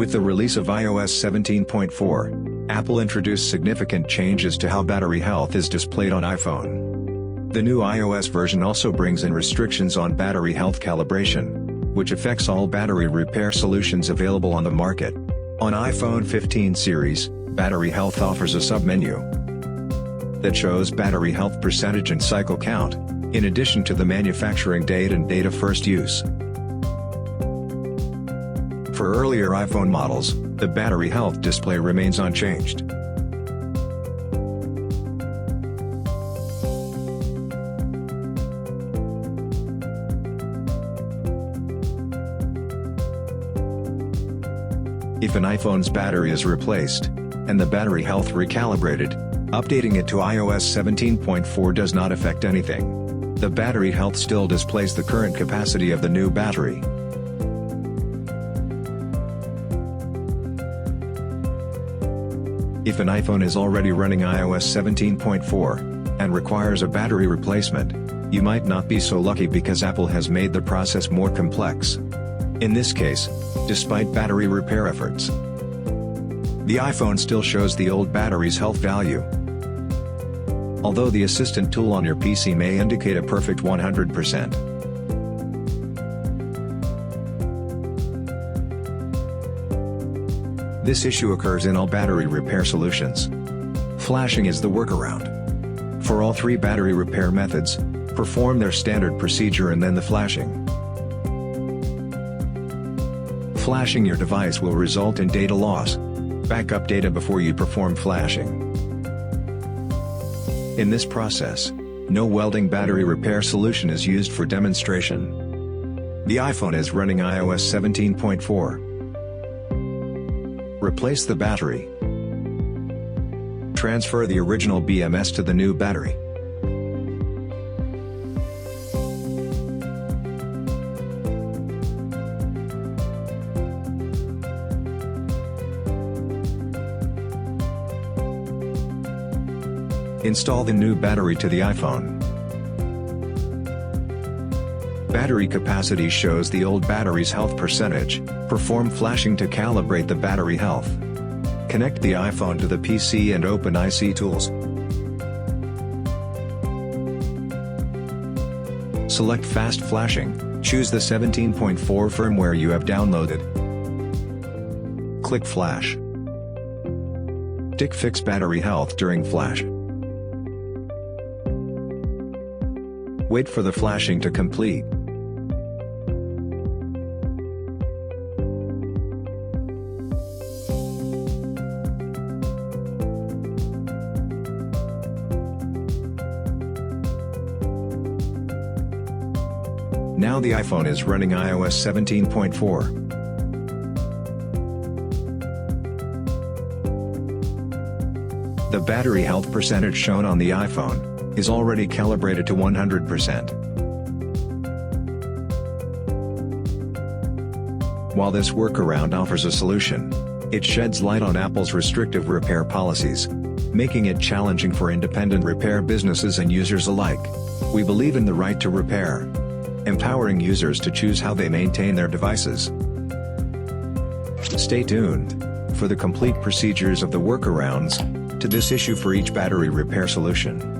With the release of iOS 17.4, Apple introduced significant changes to how battery health is displayed on iPhone. The new iOS version also brings in restrictions on battery health calibration, which affects all battery repair solutions available on the market. On iPhone 15 series, Battery Health offers a submenu that shows battery health percentage and cycle count, in addition to the manufacturing date and date of first use. For earlier iPhone models, the battery health display remains unchanged. If an iPhone's battery is replaced, and the battery health recalibrated, updating it to iOS 17.4 does not affect anything. The battery health still displays the current capacity of the new battery. If an iPhone is already running iOS 17.4, and requires a battery replacement, you might not be so lucky because Apple has made the process more complex. In this case, despite battery repair efforts, the iPhone still shows the old battery's health value. Although the assistant tool on your PC may indicate a perfect 100%. This issue occurs in all battery repair solutions. Flashing is the workaround. For all three battery repair methods, perform their standard procedure and then the flashing. Flashing your device will result in data loss. Backup data before you perform flashing. In this process, no welding battery repair solution is used for demonstration. The iPhone is running iOS 17.4. Replace the battery. Transfer the original BMS to the new battery. Install the new battery to the iPhone. Battery capacity shows the old battery's health percentage. Perform flashing to calibrate the battery health. Connect the iPhone to the PC and open IC Tools. Select Fast Flashing, choose the 17.4 firmware you have downloaded. Click Flash. Tick Fix Battery Health during flash. Wait for the flashing to complete. Now the iPhone is running iOS 17.4. The battery health percentage shown on the iPhone is already calibrated to 100%. While this workaround offers a solution, it sheds light on Apple's restrictive repair policies, making it challenging for independent repair businesses and users alike. We believe in the right to repair, empowering users to choose how they maintain their devices. Stay tuned for the complete procedures of the workarounds to this issue for each battery repair solution.